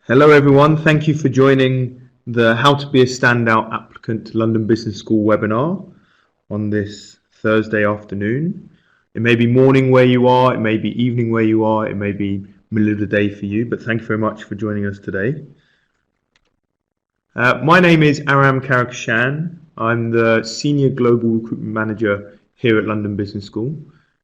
Hello, everyone. Thank you for joining the How to Be a Standout Applicant to London Business School webinar on this Thursday afternoon. It may be morning where you are, it may be evening where you are, it may be middle of the day for you, but thank you very much for joining us today. My name is Aram Karakashan. I'm the Senior Global Recruitment Manager here at London Business School.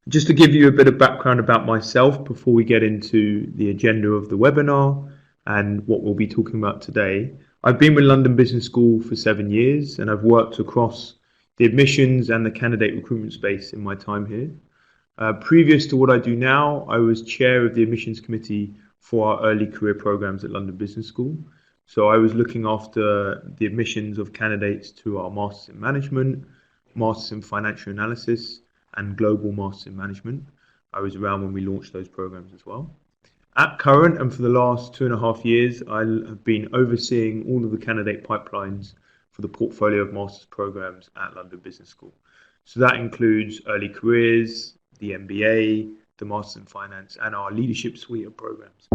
Just to give you a bit of background about myself before we get into the agenda of the webinar and what we'll be talking about today. I've been with London Business School for 7 years and I've worked across the admissions and the candidate recruitment space in my time here. Previous to what I do now, I was chair of the admissions committee for our early career programs at London Business School. So I was looking after the admissions of candidates to our Masters in Management, Masters in Financial Analysis, and Global Masters in Management. I was around when we launched those programs as well. At current, and for the last 2.5 years, I have been overseeing all of the candidate pipelines for the portfolio of Masters programs at London Business School. So that includes early careers, the MBA, the Masters in Finance, and our leadership suite of programs.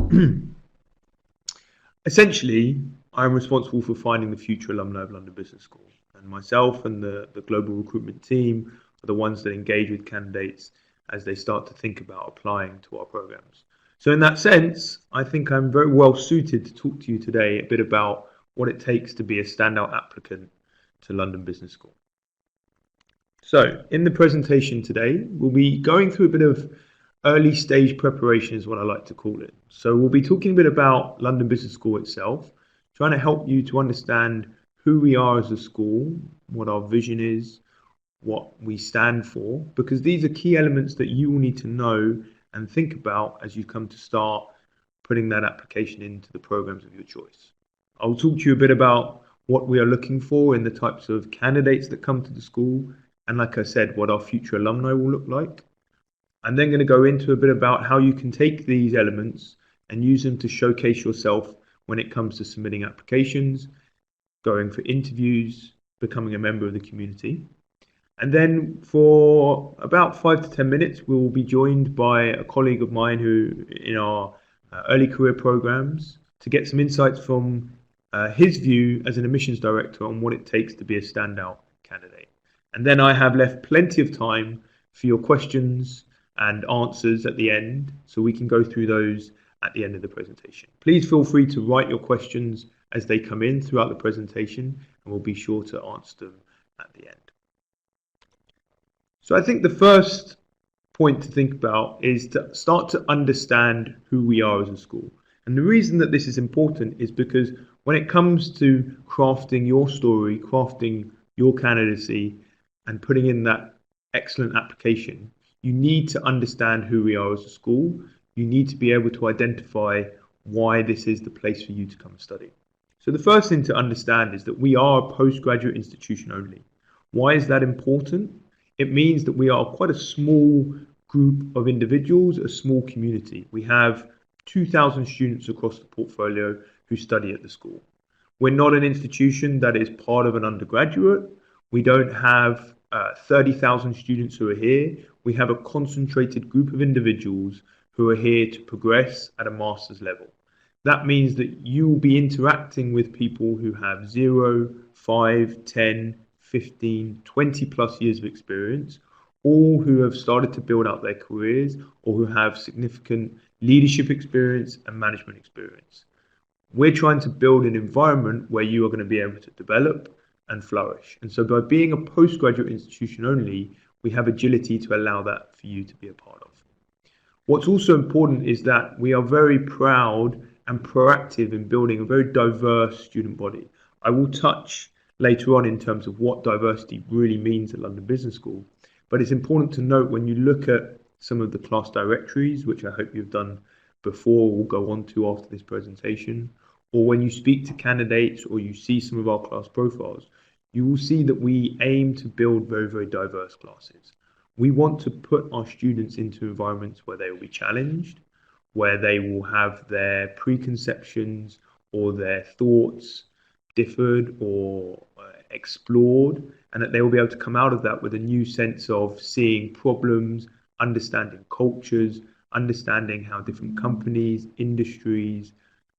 Essentially, I'm responsible for finding the future alumni of London Business School, and myself and the global recruitment team are the ones that engage with candidates as they start to think about applying to our programs. So in that sense, I think I'm very well suited to talk to you today a bit about what it takes to be a standout applicant to London Business School. So in the presentation today, we'll be going through a bit of early stage preparation is what I like to call it. So we'll be talking a bit about London Business School itself, trying to help you to understand who we are as a school, what our vision is, what we stand for, because these are key elements that you will need to know and think about as you come to start putting that application into the programs of your choice. I'll talk to you a bit about what we are looking for in the types of candidates that come to the school, and like I said, what our future alumni will look like. I'm then going to go into a bit about how you can take these elements and use them to showcase yourself when it comes to submitting applications, going for interviews, becoming a member of the community. And then for about 5 to 10 minutes, we'll be joined by a colleague of mine who in our early career programs to get some insights from his view as an admissions director on what it takes to be a standout candidate. And then I have left plenty of time for your questions and answers at the end, so we can go through those at the end of the presentation. Please feel free to write your questions as they come in throughout the presentation, and we'll be sure to answer them at the end. So I think the first point to think about is to start to understand who we are as a school. And the reason that this is important is because when it comes to crafting your story, crafting your candidacy, and putting in that excellent application, you need to understand who we are as a school. You need to be able to identify why this is the place for you to come and study. So the first thing to understand is that we are a postgraduate institution only. Why is that important? It means that we are quite a small group of individuals, a small community. We have 2,000 students across the portfolio who study at the school. We're not an institution that is part of an undergraduate. We don't have 30,000 students who are here. We have a concentrated group of individuals who are here to progress at a master's level. That means that you will be interacting with people who have 0, 5, 10, 15, 20 plus years of experience, all who have started to build out their careers or who have significant leadership experience and management experience. We're trying to build an environment where you are going to be able to develop and flourish. And so by being a postgraduate institution only, we have agility to allow that for you to be a part of. What's also important is that we are very proud and proactive in building a very diverse student body. I will touch later on in terms of what diversity really means at London Business School, but it's important to note when you look at some of the class directories, which I hope you've done before, we'll go on to after this presentation, or when you speak to candidates or you see some of our class profiles, you will see that we aim to build very, very diverse classes. We want to put our students into environments where they will be challenged, where they will have their preconceptions or their thoughts differed or explored, and that they will be able to come out of that with a new sense of seeing problems, understanding cultures, understanding how different companies, industries,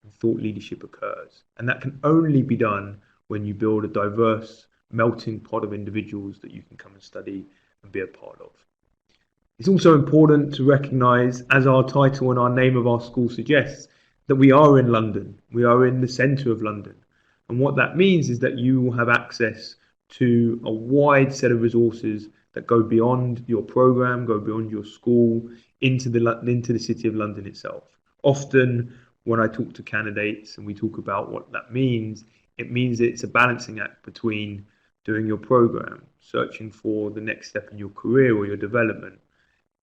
and thought leadership occurs. And that can only be done when you build a diverse melting pot of individuals that you can come and study and be a part of. It's also important to recognise, as our title and our name of our school suggests, that we are in London. We are in the centre of London. And what that means is that you will have access to a wide set of resources that go beyond your programme, go beyond your school, into the City of London itself. Often, when I talk to candidates and we talk about what that means, it means it's a balancing act between doing your programme, searching for the next step in your career or your development,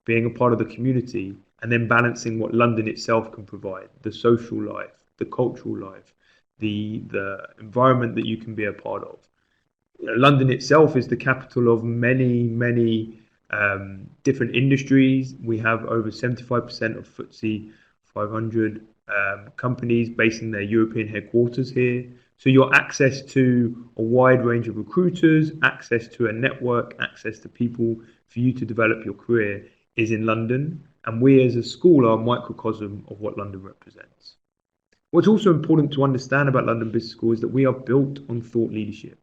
being a part of the community, and then balancing what London itself can provide, the social life, the cultural life, the environment that you can be a part of. London itself is the capital of many different industries. We have over 75% of FTSE 500 companies basing their European headquarters here. So your access to a wide range of recruiters, access to a network, access to people for you to develop your career is in London. And we as a school are a microcosm of what London represents. What's also important to understand about London Business School is that we are built on thought leadership.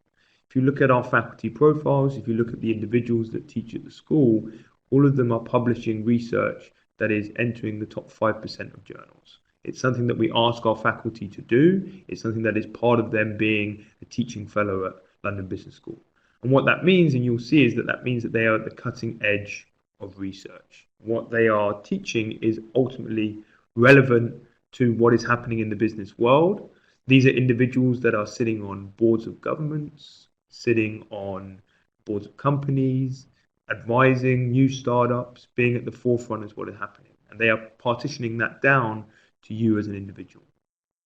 If you look at our faculty profiles, if you look at the individuals that teach at the school, all of them are publishing research that is entering the top 5% of journals. It's something that we ask our faculty to do. It's something that is part of them being a teaching fellow at London Business School. And what that means, and you'll see, is that that means that they are at the cutting edge of research. What they are teaching is ultimately relevant to what is happening in the business world. These are individuals that are sitting on boards of governments, sitting on boards of companies, advising new startups, being at the forefront of what is happening. And they are partitioning that down to you as an individual.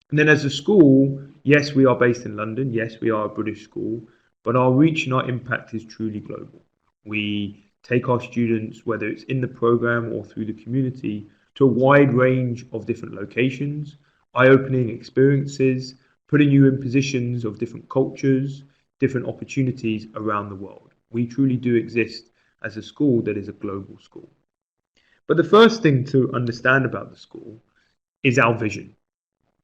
And then as a school, yes, we are based in London. Yes, we are a British school, but our reach and our impact is truly global. We take our students, whether it's in the program or through the community, to a wide range of different locations, eye-opening experiences, putting you in positions of different cultures, different opportunities around the world. We truly do exist as a school that is a global school. But the first thing to understand about the school is our vision.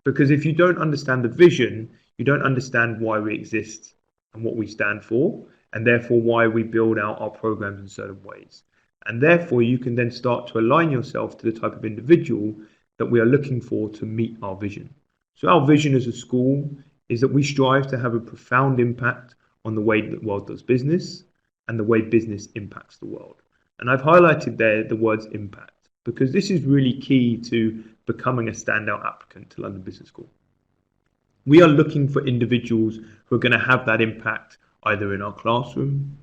Because if you don't understand the vision, you don't understand why we exist and what we stand for, and therefore why we build out our programs in certain ways. And therefore you can then start to align yourself to the type of individual that we are looking for to meet our vision. So our vision as a school is that we strive to have a profound impact on the way that the world does business and the way business impacts the world. And I've highlighted there the words impact, because this is really key to becoming a standout applicant to London Business School. We are looking for individuals who are going to have that impact either in our classroom,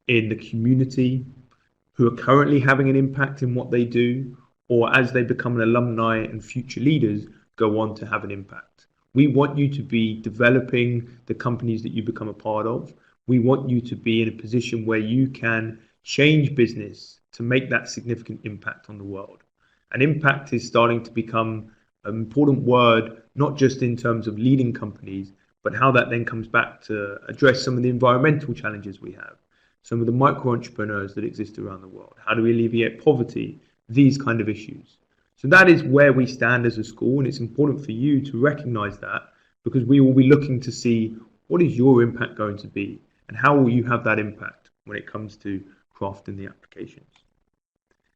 in the community, who are currently having an impact in what they do, or as they become an alumni and future leaders, go on to have an impact. We want you to be developing the companies that you become a part of. We want you to be in a position where you can change business to make that significant impact on the world. And impact is starting to become an important word, not just in terms of leading companies, but how that then comes back to address some of the environmental challenges we have, some of the micro-entrepreneurs that exist around the world. How do we alleviate poverty? These kind of issues. So that is where we stand as a school, and it's important for you to recognize that, because we will be looking to see what is your impact going to be and how will you have that impact when it comes to crafting the applications.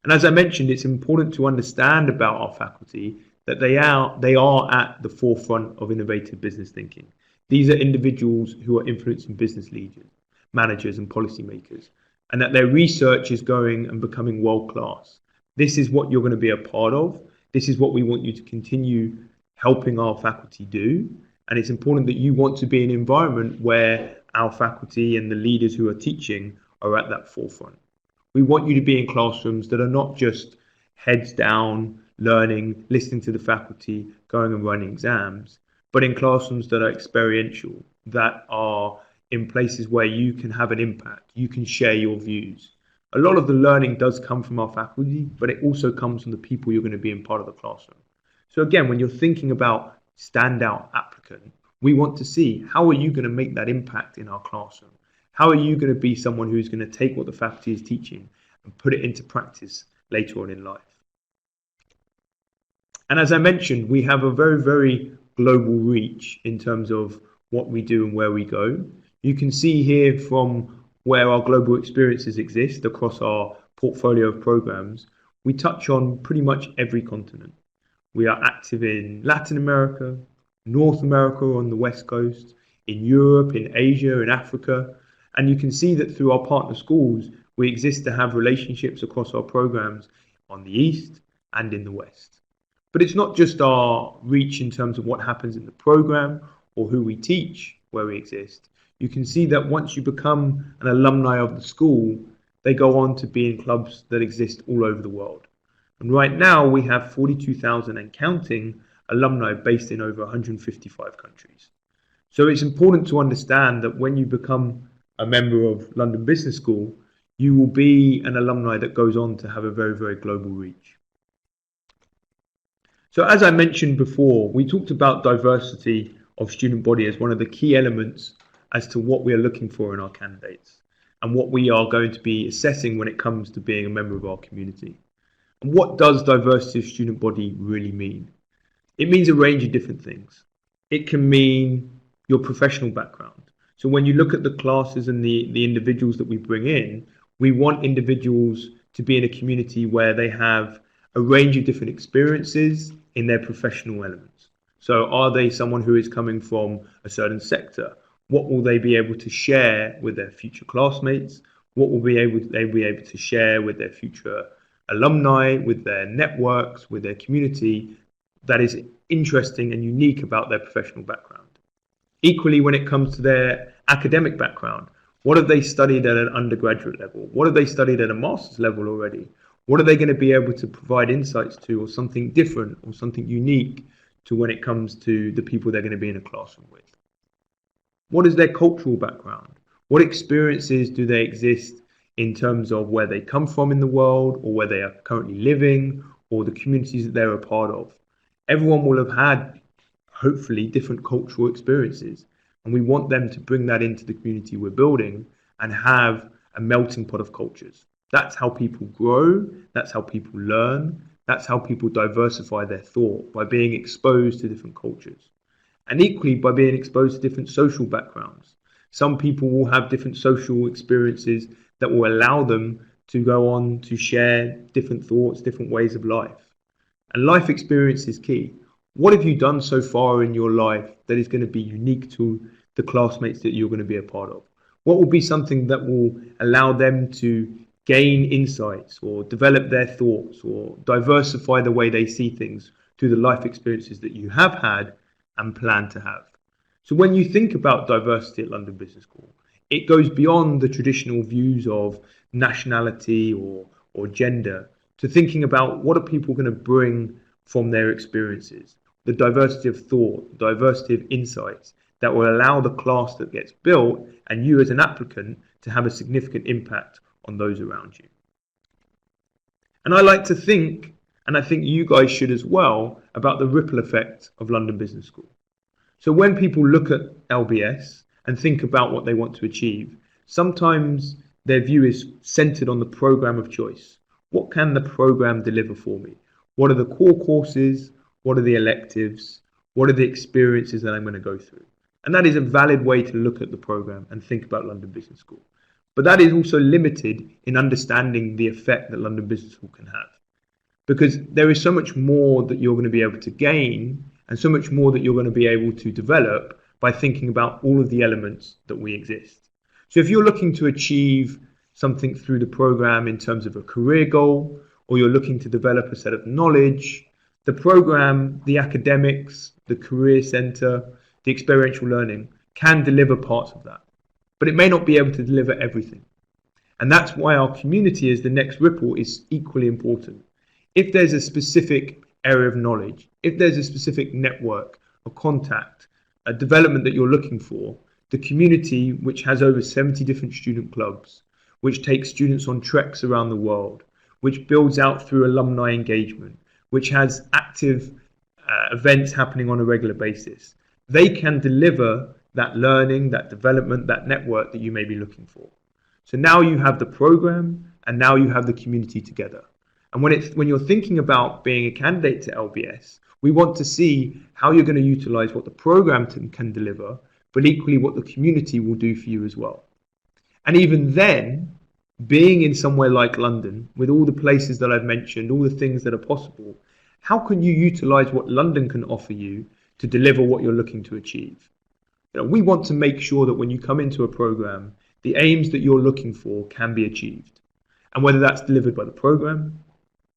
And as I mentioned, it's important to understand about our faculty that they are at the forefront of innovative business thinking. These are individuals who are influencing business leaders, managers and policymakers, and that their research is going and becoming world class. This is what you're going to be a part of. This is what we want you to continue helping our faculty do. And it's important that you want to be in an environment where our faculty and the leaders who are teaching are at that forefront. We want you to be in classrooms that are not just heads down, learning, listening to the faculty, going and running exams, but in classrooms that are experiential, that are in places where you can have an impact, you can share your views. A lot of the learning does come from our faculty, but it also comes from the people you're going to be in part of the classroom. So again, when you're thinking about standout applicant, we want to see how are you going to make that impact in our classroom? How are you going to be someone who's going to take what the faculty is teaching and put it into practice later on in life? And as I mentioned, we have a very global reach in terms of what we do and where we go. You can see here from where our global experiences exist across our portfolio of programs, we touch on pretty much every continent. We are active in Latin America, North America on the West Coast, in Europe, in Asia, in Africa. And you can see that through our partner schools, we exist to have relationships across our programs on the East and in the West. But it's not just our reach in terms of what happens in the program or who we teach where we exist. You can see that once you become an alumni of the school, they go on to be in clubs that exist all over the world. And right now we have 42,000 and counting alumni based in over 155 countries. So it's important to understand that when you become a member of London Business School, you will be an alumni that goes on to have a very, very global reach. So as I mentioned before, we talked about diversity of student body as one of the key elements as to what we are looking for in our candidates and what we are going to be assessing when it comes to being a member of our community. And what does diversity of student body really mean? It means a range of different things. It can mean your professional background. So when you look at the classes and the individuals that we bring in, we want individuals to be in a community where they have a range of different experiences in their professional elements. So are they someone who is coming from a certain sector? What will they be able to share with their future classmates? What will they be able to share with their future alumni, with their networks, with their community that is interesting and unique about their professional background? Equally, when it comes to their academic background, what have they studied at an undergraduate level? What have they studied at a master's level already? What are they going to be able to provide insights to, or something different or something unique to when it comes to the people they're going to be in a classroom with? What is their cultural background? What experiences do they exist in terms of where they come from in the world, or where they are currently living, or the communities that they're a part of? Everyone will have had, hopefully, different cultural experiences, and we want them to bring that into the community we're building and have a melting pot of cultures. That's how people grow, that's how people learn, that's how people diversify their thought, by being exposed to different cultures. And equally by being exposed to different social backgrounds. Some people will have different social experiences that will allow them to go on to share different thoughts, different ways of life. And life experience is key. What have you done so far in your life that is going to be unique to the classmates that you're going to be a part of? What will be something that will allow them to gain insights or develop their thoughts or diversify the way they see things through the life experiences that you have had and plan to have? So when you think about diversity at London Business School, it goes beyond the traditional views of nationality or gender to thinking about what are people going to bring from their experiences, the diversity of thought, diversity of insights that will allow the class that gets built and you as an applicant to have a significant impact on those around you. And I like to think, and I think you guys should as well, about the ripple effect of London Business School. So when people look at LBS and think about what they want to achieve, sometimes their view is centered on the program of choice. What can the program deliver for me? What are the core courses? What are the electives? What are the experiences that I'm going to go through? And that is a valid way to look at the program and think about London Business School. But that is also limited in understanding the effect that London Business School can have. Because there is so much more that you're going to be able to gain and so much more that you're going to be able to develop by thinking about all of the elements that we exist. So if you're looking to achieve something through the program in terms of a career goal, or you're looking to develop a set of knowledge, the program, the academics, the career center, the experiential learning can deliver parts of that. But it may not be able to deliver everything. And that's why our community as the next ripple is equally important. If there's a specific area of knowledge, if there's a specific network, a contact, a development that you're looking for, the community, which has over 70 different student clubs, which takes students on treks around the world, which builds out through alumni engagement, which has active events happening on a regular basis, they can deliver that learning, that development, that network that you may be looking for. So now you have the program and now you have the community together. And when you're thinking about being a candidate to LBS, We want to see how you're going to utilize what the program can deliver, but equally what the community will do for you as well. And even then, being in somewhere like London, with all the places that I've mentioned, all the things that are possible, how can you utilize what London can offer you to deliver what you're looking to achieve? We want to make sure that when you come into a program, the aims that you're looking for can be achieved. And whether that's delivered by the program,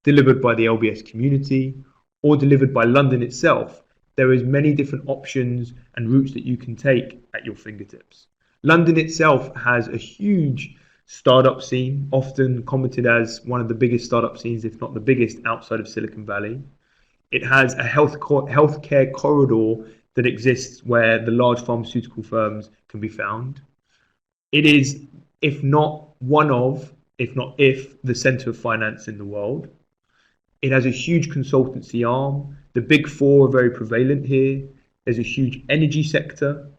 delivered by the LBS community, or delivered by London itself, there is many different options and routes that you can take at your fingertips. London itself has a huge startup scene, often commented as one of the biggest startup scenes, if not the biggest, outside of Silicon Valley. It has a healthcare corridor that exists where the large pharmaceutical firms can be found. It is, if not one of, if not if, the centre of finance in the world. It has a huge consultancy arm. The big four are very prevalent here. There's a huge energy sector.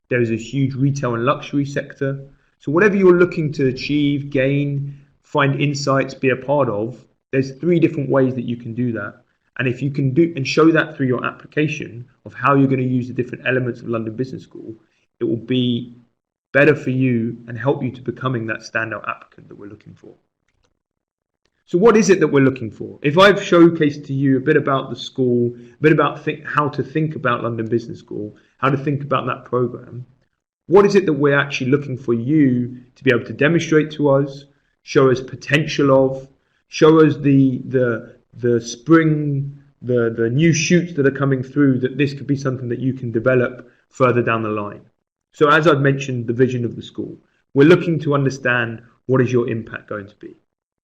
There is a huge retail and luxury sector. So whatever you're looking to achieve, gain, find insights, be a part of, there's 3 different ways that you can do that. And if you can do and show that through your application of how you're going to use the different elements of London Business School, it will be better for you and help you to becoming that standout applicant that we're looking for. So what is it that we're looking for? If I've showcased to you a bit about the school, a bit about how to think about London Business School, how to think about that program, what is it that we're actually looking for you to be able to demonstrate to us, show us potential of, show us the spring, the new shoots that are coming through, that this could be something that you can develop further down the line. So as I've mentioned, the vision of the school, we're looking to understand what is your impact going to be.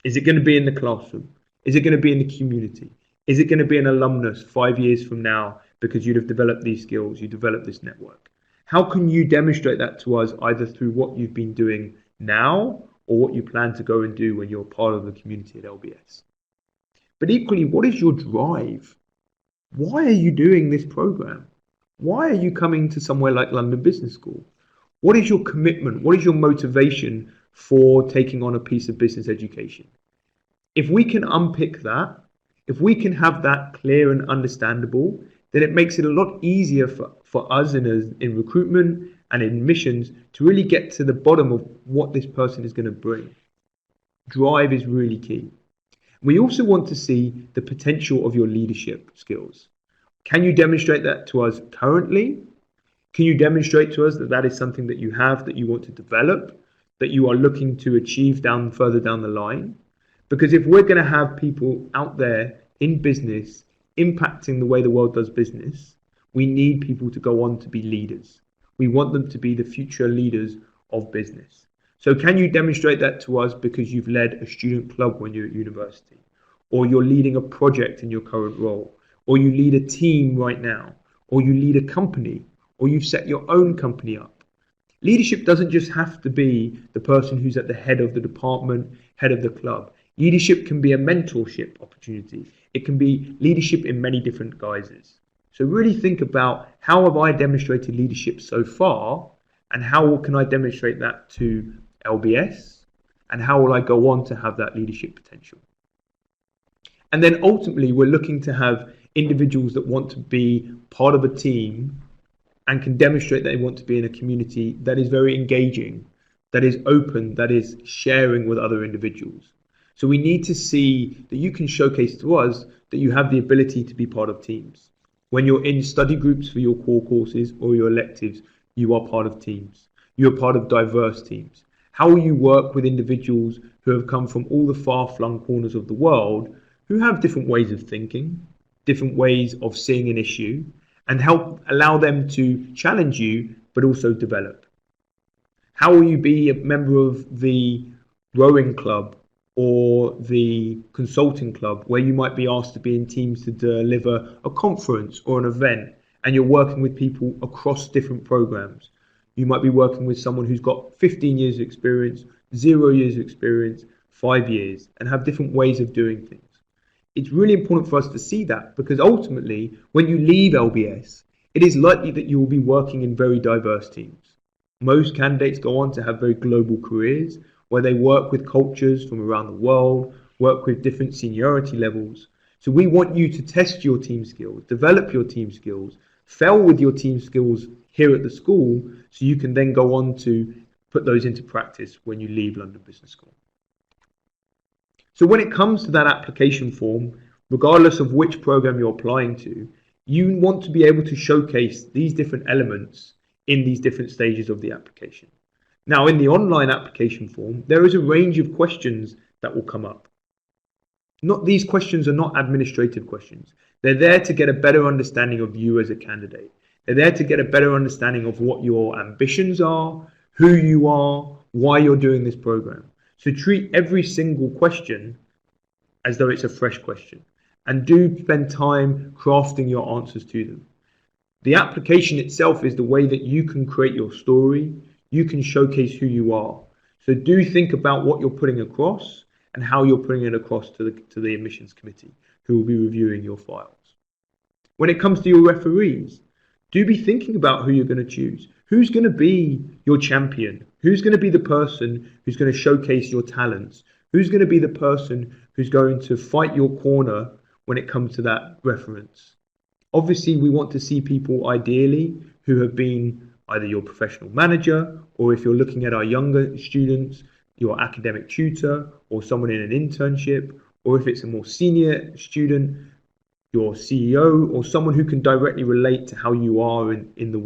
Is it going to be in the classroom? Is it going to be in the community? Is it going to be an alumnus 5 years from now because you'd have developed these skills, you developed this network? How can you demonstrate that to us either through what you've been doing now or what you plan to go and do when you're part of the community at LBS? But equally, what is your drive? Why are you doing this program? Why are you coming to somewhere like London Business School? What is your commitment? What is your motivation for taking on a piece of business education? If we can unpick that, if we can have that clear and understandable, then it makes it a lot easier for us in recruitment and in missions to really get to the bottom of what this person is going to bring. Drive is really key. We also want to see the potential of your leadership skills. Can you demonstrate that to us currently? Can you demonstrate to us that that is something that you have, that you want to develop, that you are looking to achieve further down the line? Because if we're going to have people out there in business impacting the way the world does business, we need people to go on to be leaders. We want them to be the future leaders of business. So can you demonstrate that to us because you've led a student club when you're at university, or you're leading a project in your current role, or you lead a team right now, or you lead a company, or you've set your own company up? Leadership doesn't just have to be the person who's at the head of the department, head of the club. Leadership can be a mentorship opportunity. It can be leadership in many different guises. So really think about, how have I demonstrated leadership so far, and how can I demonstrate that to LBS, and how will I go on to have that leadership potential? And then ultimately, we're looking to have individuals that want to be part of a team and can demonstrate that they want to be in a community that is very engaging, that is open, that is sharing with other individuals. So we need to see that you can showcase to us that you have the ability to be part of teams. When you're in study groups for your core courses or your electives, you are part of teams. You're part of diverse teams. How will you work with individuals who have come from all the far-flung corners of the world, who have different ways of thinking, different ways of seeing an issue, and help allow them to challenge you, but also develop? How will you be a member of the rowing club or the consulting club, where you might be asked to be in teams to deliver a conference or an event, and you're working with people across different programs? You might be working with someone who's got 15 years of experience, 0 years of experience, 5 years, and have different ways of doing things. It's really important for us to see that, because ultimately, when you leave LBS, it is likely that you will be working in very diverse teams. Most candidates go on to have very global careers, where they work with cultures from around the world, work with different seniority levels. So we want you to test your team skills, develop your team skills, fail with your team skills here at the school, so you can then go on to put those into practice when you leave London Business School. So when it comes to that application form, regardless of which program you're applying to, you want to be able to showcase these different elements in these different stages of the application. Now, in the online application form, there is a range of questions that will come up. These questions are not administrative questions. They're there to get a better understanding of you as a candidate. They're there to get a better understanding of what your ambitions are, who you are, why you're doing this program. So treat every single question as though it's a fresh question, and do spend time crafting your answers to them. The application itself is the way that you can create your story, you can showcase who you are. So do think about what you're putting across and how you're putting it across to the admissions committee, who will be reviewing your files. When it comes to your referees, do be thinking about who you're going to choose. Who's going to be your champion? Who's going to be the person who's going to showcase your talents? Who's going to be the person who's going to fight your corner when it comes to that reference? Obviously, we want to see people ideally who have been either your professional manager, or if you're looking at our younger students, your academic tutor, or someone in an internship, or if it's a more senior student, your CEO, or someone who can directly relate to how you are in the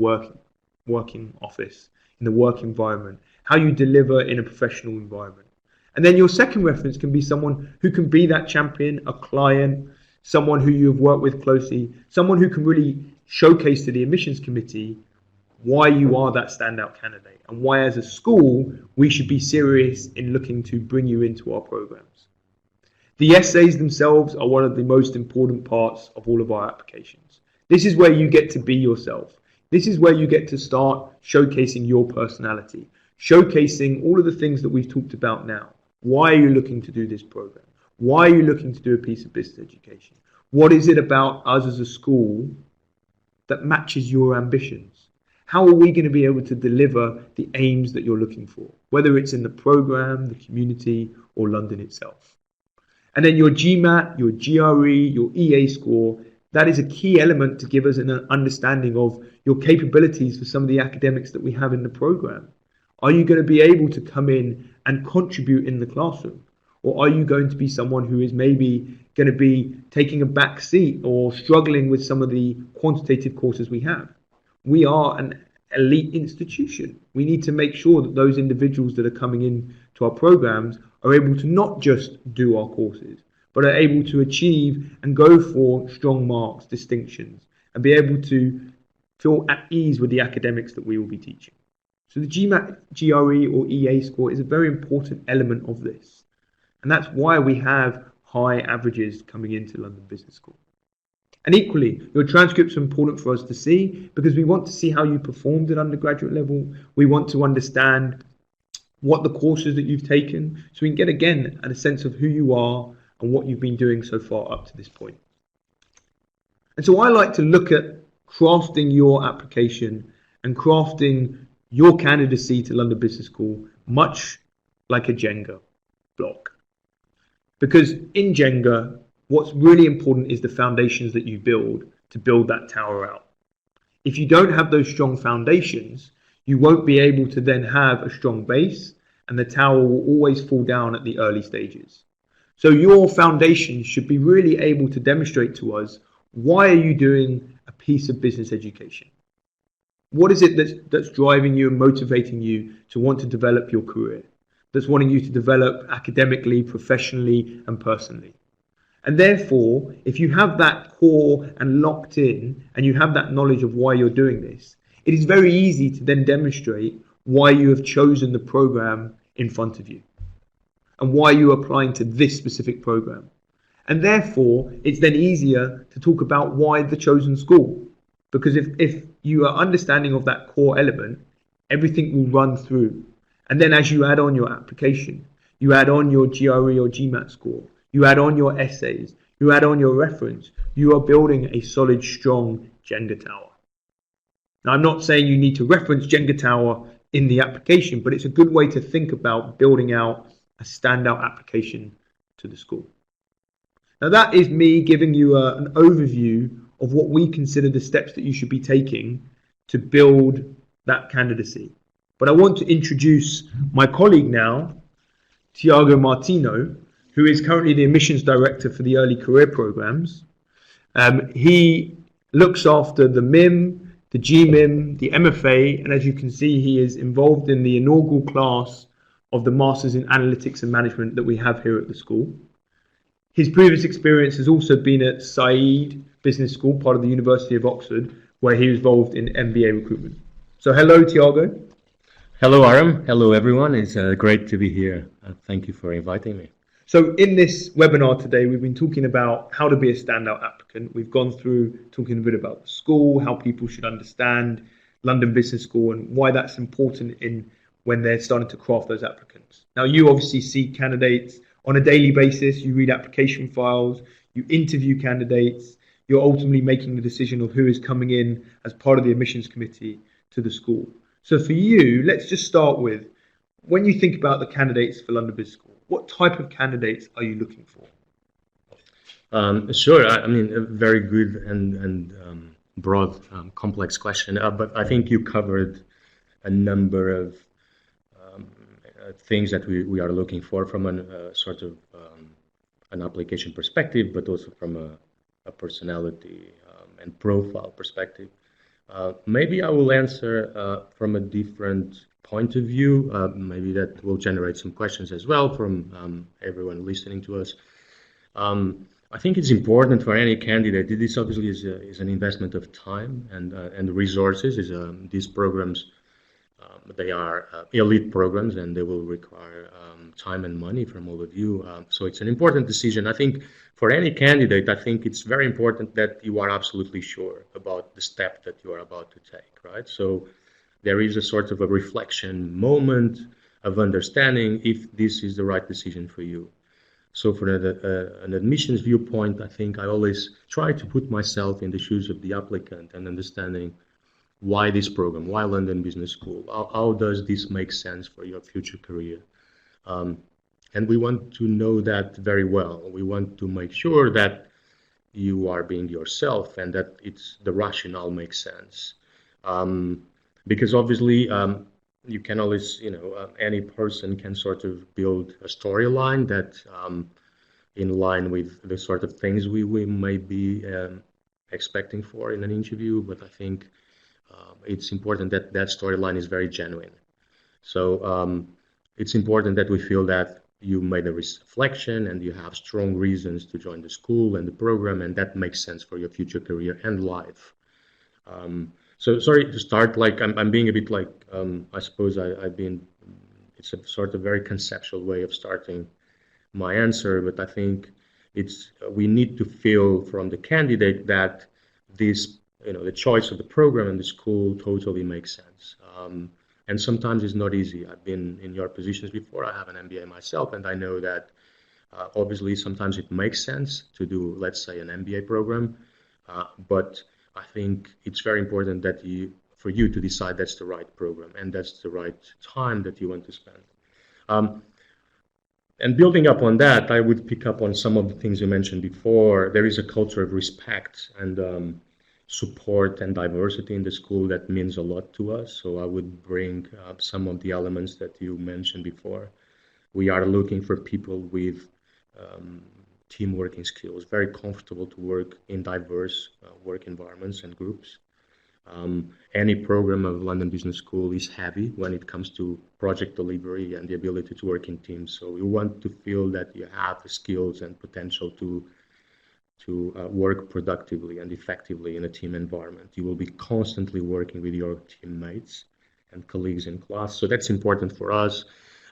working office, in the work environment, how you deliver in a professional environment. And then your second reference can be someone who can be that champion, a client, someone who you've worked with closely, someone who can really showcase to the admissions committee why you are that standout candidate and why as a school we should be serious in looking to bring you into our programs. The essays themselves are one of the most important parts of all of our applications. This is where you get to be yourself. This is where you get to start showcasing your personality, showcasing all of the things that we've talked about now. Why are you looking to do this program? Why are you looking to do a piece of business education? What is it about us as a school that matches your ambitions? How are we going to be able to deliver the aims that you're looking for, whether it's in the program, the community, or London itself? And then your GMAT, your GRE, your EA score, that is a key element to give us an understanding of your capabilities for some of the academics that we have in the program. Are you going to be able to come in and contribute in the classroom? Or are you going to be someone who is maybe going to be taking a back seat or struggling with some of the quantitative courses we have? We are an elite institution. We need to make sure that those individuals that are coming in to our programs are able to not just do our courses, but are able to achieve and go for strong marks, distinctions, and be able to feel at ease with the academics that we will be teaching. So the GMAT, GRE or EA score is a very important element of this. And that's why we have high averages coming into London Business School. And equally, your transcripts are important for us to see because we want to see how you performed at undergraduate level. We want to understand what the courses that you've taken, so we can get again a sense of who you are and what you've been doing so far up to this point. And so I like to look at crafting your application and crafting your candidacy to London Business School much like a Jenga block. Because in Jenga, what's really important is the foundations that you build to build that tower out. If you don't have those strong foundations, you won't be able to then have a strong base, and the tower will always fall down at the early stages. So your foundations should be really able to demonstrate to us, why are you doing a piece of business education? What is it that's driving you and motivating you to want to develop your career? That's wanting you to develop academically, professionally, and personally. And therefore, if you have that core and locked in, and you have that knowledge of why you're doing this, it is very easy to then demonstrate why you have chosen the program in front of you and why you're applying to this specific program. And therefore, it's then easier to talk about why the chosen school. Because if you are understanding of that core element, everything will run through. And then as you add on your application, you add on your GRE or GMAT score, you add on your essays, you add on your reference, you are building a solid, strong Jenga tower. Now, I'm not saying you need to reference Jenga tower in the application, but it's a good way to think about building out a standout application to the school. Now, that is me giving you an overview of what we consider the steps that you should be taking to build that candidacy. But I want to introduce my colleague now, Tiago Martino, who is currently the admissions director for the early career programs. He looks after the MIM, the GMIM, the MFA, and as you can see, he is involved in the inaugural class of the Masters in Analytics and Management that we have here at the school. His previous experience has also been at Said Business School, part of the University of Oxford, where he was involved in MBA recruitment. So hello, Tiago. Hello, Aram. Hello, everyone. It's great to be here. Thank you for inviting me. So in this webinar today, we've been talking about how to be a standout applicant. We've gone through talking a bit about the school, how people should understand London Business School and why that's important in when they're starting to craft those applicants. Now, you obviously see candidates on a daily basis, you read application files, you interview candidates, you're ultimately making the decision of who is coming in as part of the admissions committee to the school. So for you, let's just start with, when you think about the candidates for London Business School, what type of candidates are you looking for? Sure. I mean, a very good and broad, complex question. But I think you covered a number of things that we are looking for from a sort of an application perspective, but also from a personality and profile perspective. Maybe I will answer from a different point of view. Maybe that will generate some questions as well from everyone listening to us. I think it's important for any candidate. This obviously is an investment of time and resources. These programs, they are elite programs, and they will require time and money from all of you. So it's an important decision. I think for any candidate, I think it's very important that you are absolutely sure about the step that you are about to take, right? So there is a sort of a reflection moment of understanding if this is the right decision for you. So for an admissions viewpoint, I think I always try to put myself in the shoes of the applicant and understanding why this program, why London Business School, how does this make sense for your future career? And we want to know that very well. We want to make sure that you are being yourself and that the rationale makes sense. Because obviously you can always, any person can sort of build a storyline that in line with the sort of things we may be expecting for in an interview, but I think it's important that that storyline is very genuine. So it's important that we feel that you made a reflection and you have strong reasons to join the school and the program, and that makes sense for your future career and life. So sorry to start, like I'm being a bit like, I suppose it's a sort of very conceptual way of starting my answer, but I think we need to feel from the candidate that this, the choice of the program and the school totally makes sense. And sometimes it's not easy. I've been in your positions before. I have an MBA myself, and I know that obviously sometimes it makes sense to do, let's say, an MBA program, but I think it's very important that for you to decide that's the right program and that's the right time that you want to spend. And building up on that, I would pick up on some of the things you mentioned before. There is a culture of respect and support and diversity in the school that means a lot to us. So I would bring up some of the elements that you mentioned before. We are looking for people with team working skills, very comfortable to work in diverse work environments and groups. Any program of London Business School is heavy when it comes to project delivery and the ability to work in teams. So we want to feel that you have the skills and potential to work productively and effectively in a team environment. You will be constantly working with your teammates and colleagues in class. So that's important for us.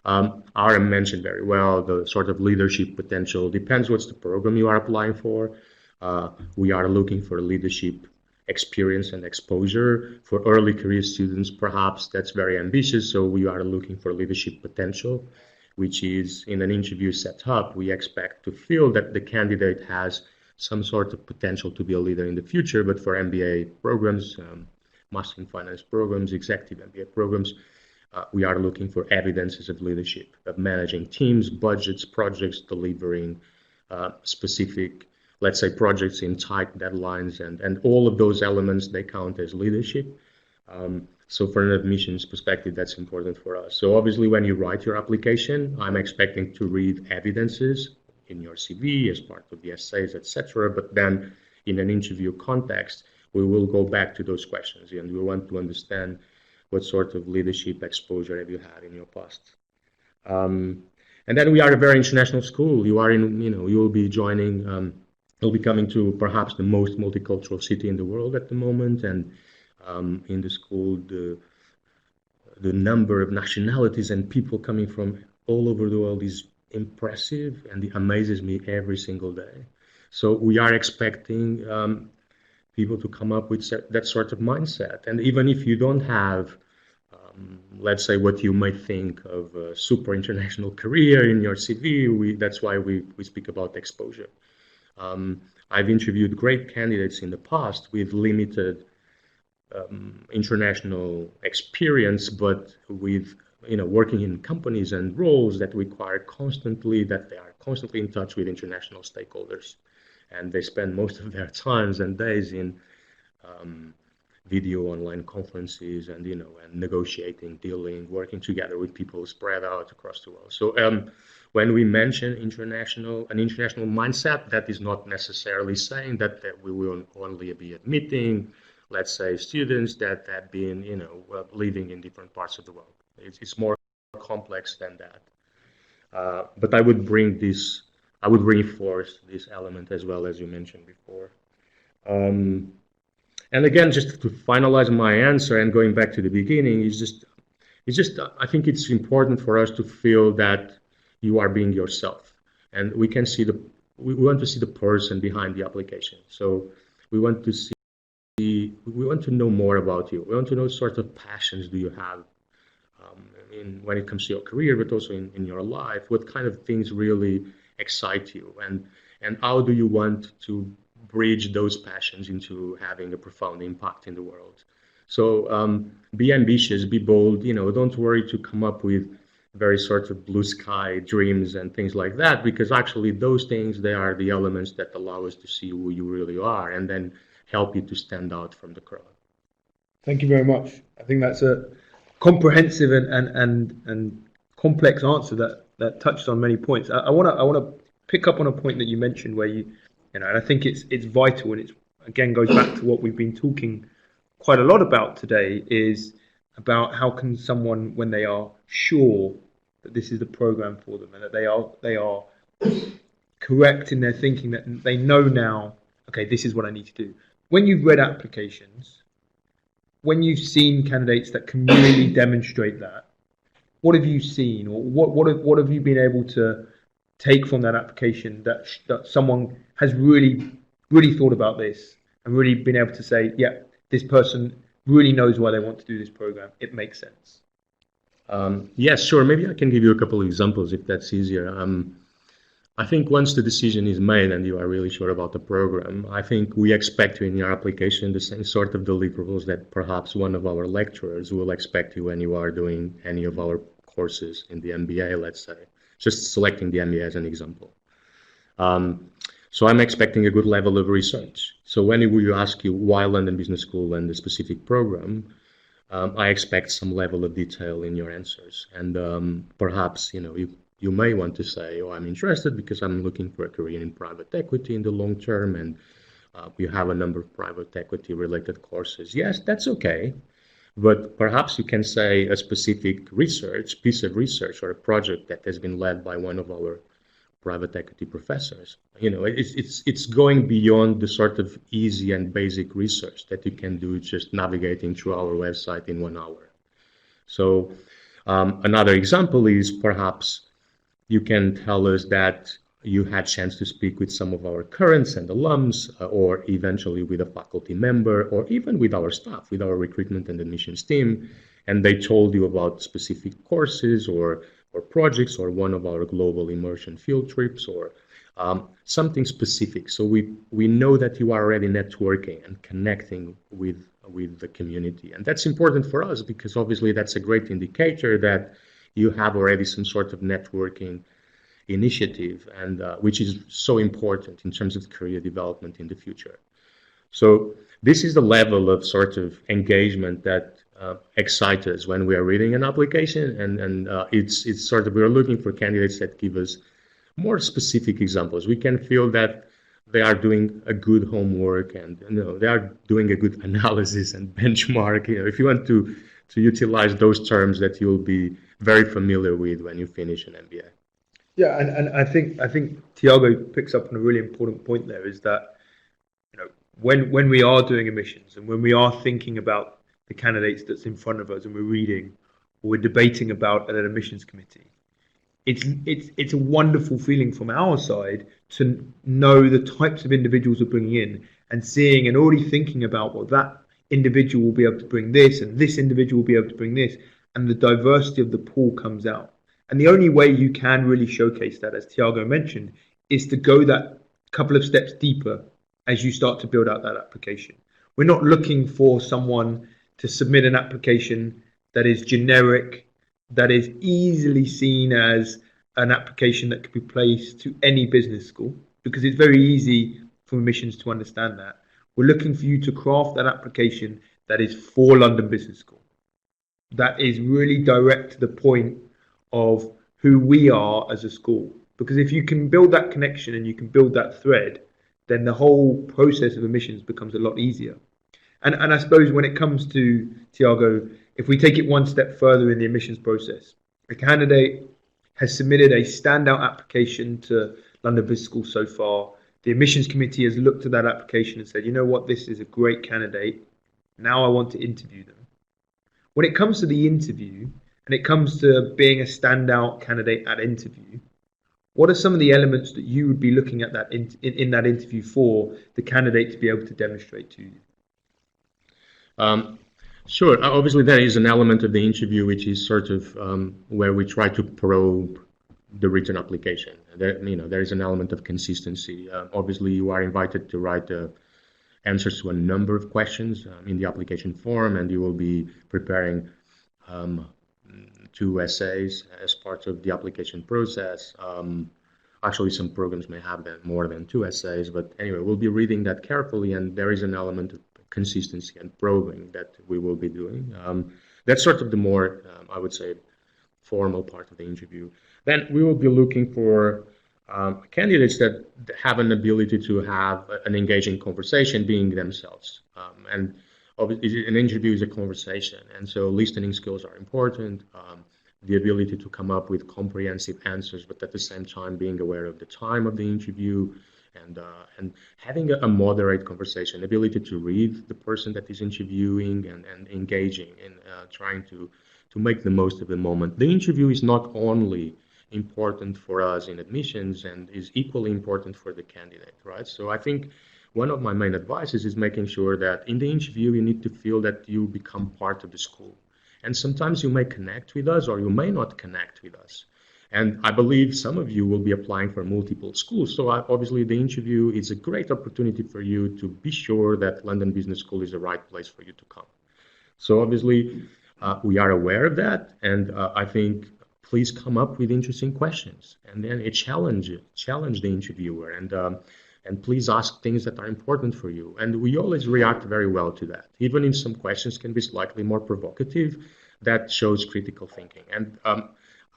Aram mentioned very well the sort of leadership potential. Depends what's the program you are applying for. We are looking for leadership experience and exposure. For early career students, perhaps that's very ambitious. So we are looking for leadership potential, which is in an interview setup, we expect to feel that the candidate has some sort of potential to be a leader in the future. But for MBA programs, Master in Finance programs, executive MBA programs, we are looking for evidences of leadership, of managing teams, budgets, projects, delivering specific, let's say, projects in tight deadlines, and all of those elements, they count as leadership. So from an admissions perspective, that's important for us. So obviously, when you write your application, I'm expecting to read evidences in your CV as part of the essays, etc. But then in an interview context, we will go back to those questions, and we want to understand what sort of leadership exposure have you had in your past. And then we are a very international school. You are in, you will be joining, you'll be coming to perhaps the most multicultural city in the world at the moment, and in the school, the number of nationalities and people coming from all over the world is impressive, and it amazes me every single day. So we are expecting people to come up with that sort of mindset. And even if you don't have, let's say, what you might think of a super international career in your CV, that's why we speak about exposure. I've interviewed great candidates in the past with limited international experience, but with working in companies and roles that require that they are constantly in touch with international stakeholders, and they spend most of their times and days in video online conferences and and negotiating, dealing, working together with people spread out across the world. So when we mention an international mindset, that is not necessarily saying that we will only be admitting, let's say, students that have been living in different parts of the world. It's more complex than that. But I would reinforce this element as well, as you mentioned before. And again, just to finalize my answer and going back to the beginning, I think it's important for us to feel that you are being yourself, and we want to see the person behind the application. So we want to know more about you. We want to know what sort of passions do you have when it comes to your career, but also in your life. What kind of things really excite you, and how do you want to bridge those passions into having a profound impact in the world? So be ambitious, be bold. Don't worry to come up with very sort of blue sky dreams and things like that, because actually those things, they are the elements that allow us to see who you really are, and then help you to stand out from the crowd. Thank you very much. I think that's a comprehensive and complex answer that touched on many points. I want to pick up on a point that you mentioned where and I think it's vital, and it again goes back to what we've been talking quite a lot about today, is about how can someone, when they are sure that this is the program for them and that they are correct in their thinking, that they know now, okay, this is what I need to do. When you've read applications, when you've seen candidates that can really demonstrate that, what have you seen, or what have you been able to take from that application that someone has really thought about this and really been able to say, yeah, this person really knows why they want to do this program. It makes sense. Yes, sure. Maybe I can give you a couple of examples if that's easier. I think once the decision is made and you are really sure about the program, I think we expect you in your application the same sort of deliverables that perhaps one of our lecturers will expect you when you are doing any of our courses in the MBA, let's say. Just selecting the MBA as an example. So I'm expecting a good level of research. So when we ask you why London Business School and the specific program, I expect some level of detail in your answers. And perhaps, you may want to say, I'm interested because I'm looking for a career in private equity in the long term, and you have a number of private equity related courses. Yes, that's okay. But perhaps you can say a specific piece of research or a project that has been led by one of our private equity professors. It's going beyond the sort of easy and basic research that you can do just navigating through our website in 1 hour. So another example is perhaps you can tell us that you had a chance to speak with some of our currents and alums, or eventually with a faculty member, or even with our staff, with our recruitment and admissions team, and they told you about specific courses or projects, or one of our global immersion field trips, or something specific. So we know that you are already networking and connecting with the community, and that's important for us because obviously that's a great indicator that you have already some sort of networking initiative, and which is so important in terms of career development in the future. So this is the level of sort of engagement that excites us when we are reading an application, and it's sort of we're looking for candidates that give us more specific examples. We can feel that they are doing a good homework, and they are doing a good analysis and benchmark. If you want to utilize those terms that you'll be very familiar with when you finish an MBA. Yeah, and I think Tiago picks up on a really important point there, is that when we are doing emissions and when we are thinking about the candidates that's in front of us and we're reading or we're debating about at an admissions committee, it's a wonderful feeling from our side to know the types of individuals we're bringing in and seeing and already thinking about, well, that individual will be able to bring this and this individual will be able to bring this, and the diversity of the pool comes out. And the only way you can really showcase that, as Tiago mentioned, is to go that couple of steps deeper as you start to build out that application. We're not looking for someone to submit an application that is generic, that is easily seen as an application that could be placed to any business school, because it's very easy for admissions to understand that. We're looking for you to craft that application that is for London Business School, that is really direct to the point of who we are as a school. Because if you can build that connection and you can build that thread, then the whole process of admissions becomes a lot easier. And I suppose when it comes to Tiago, if we take it one step further in the admissions process, a candidate has submitted a standout application to London Business School so far. The admissions committee has looked at that application and said, you know what, this is a great candidate. Now I want to interview them. When it comes to the interview and it comes to being a standout candidate at interview, what are some of the elements that you would be looking at that in that interview for the candidate to be able to demonstrate to you? Sure. Obviously, there is an element of the interview which is sort of where we try to probe the written application. There is an element of consistency. Obviously, you are invited to write answers to a number of questions in the application form, and you will be preparing 2 essays as part of the application process. Actually, some programs may have more than 2 essays, but anyway, we'll be reading that carefully, and there is an element of consistency and probing that we will be doing. That's sort of the more, I would say, formal part of the interview. Then we will be looking for candidates that have an ability to have an engaging conversation, being themselves. And obviously, an interview is a conversation, and so listening skills are important. The ability to come up with comprehensive answers, but at the same time being aware of the time of the interview, and having a moderate conversation, ability to read the person that is interviewing, and engaging in trying to make the most of the moment. The interview is not only important for us in admissions and is equally important for the candidate, right? So I think one of my main advices is making sure that in the interview you need to feel that you become part of the school. And sometimes you may connect with us or you may not connect with us. And I believe some of you will be applying for multiple schools. So obviously the interview is a great opportunity for you to be sure that London Business School is the right place for you to come. So obviously we are aware of that. And I think please come up with interesting questions. And then challenge the interviewer. And please ask things that are important for you. And we always react very well to that. Even if some questions can be slightly more provocative, that shows critical thinking. And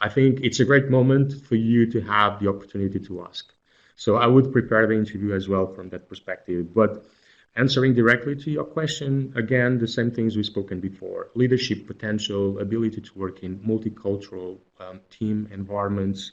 I think it's a great moment for you to have the opportunity to ask. So I would prepare the interview as well from that perspective. But answering directly to your question, again, the same things we've spoken before: leadership potential, ability to work in multicultural team environments,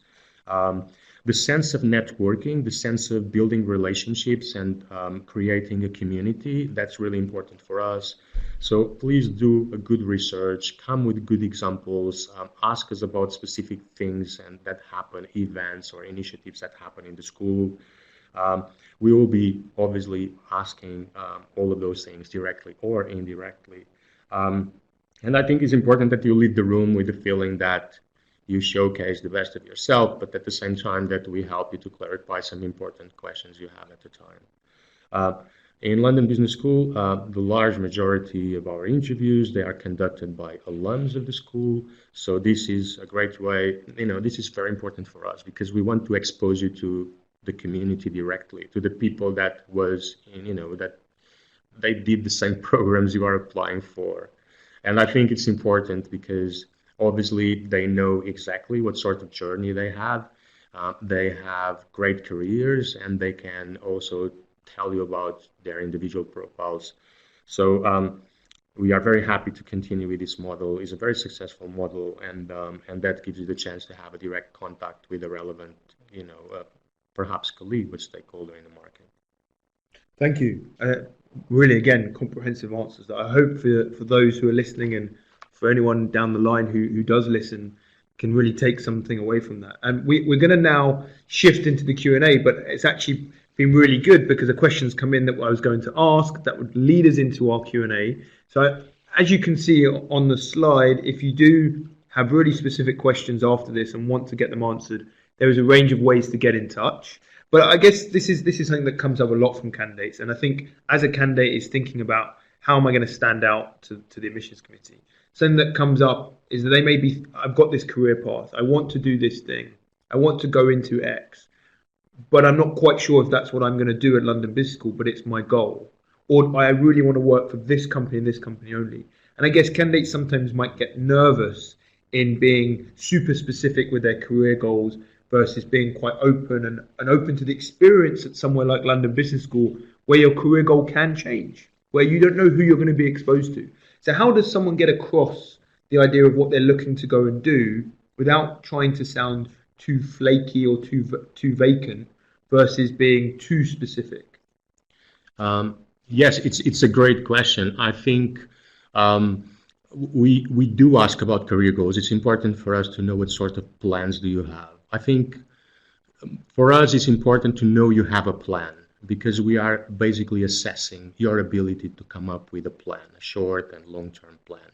the sense of networking, the sense of building relationships and creating a community. That's really important for us. So please do a good research, come with good examples, ask us about specific things and that happen, events or initiatives that happen in the school. We will be obviously asking all of those things directly or indirectly. And I think it's important that you leave the room with the feeling that you showcase the best of yourself, but at the same time that we help you to clarify some important questions you have at the time. In London Business School, the large majority of our interviews, they are conducted by alums of the school. So this is a great way, this is very important for us because we want to expose you to the community directly, to the people that that they did the same programs you are applying for. And I think it's important because obviously they know exactly what sort of journey they have. They have great careers and they can also tell you about their individual profiles. So we are very happy to continue with this model. It's a very successful model, and that gives you the chance to have a direct contact with a relevant, perhaps colleague, or stakeholder in the market. Thank you. Really, again, comprehensive answers that I hope for those who are listening and for anyone down the line who does listen can really take something away from that. And we're going to now shift into the Q&A, but it's actually been really good because the questions come in that I was going to ask that would lead us into our Q&A. So as you can see on the slide, if you do have really specific questions after this and want to get them answered, there is a range of ways to get in touch. But I guess this is something that comes up a lot from candidates, and I think as a candidate is thinking about how am I going to stand out to the admissions committee, something that comes up is that they may be, I've got this career path, I want to do this thing, I want to go into X, but I'm not quite sure if that's what I'm going to do at London Business School, but it's my goal, or I really want to work for this company and this company only. And I guess candidates sometimes might get nervous in being super specific with their career goals versus being quite open and open to the experience at somewhere like London Business School where your career goal can change, where you don't know who you're going to be exposed to. So how does someone get across the idea of what they're looking to go and do without trying to sound too flaky or too vacant versus being too specific? Yes, it's a great question. I think we do ask about career goals. It's important for us to know what sort of plans do you have. I think for us it's important to know you have a plan because we are basically assessing your ability to come up with a plan, a short and long-term plan.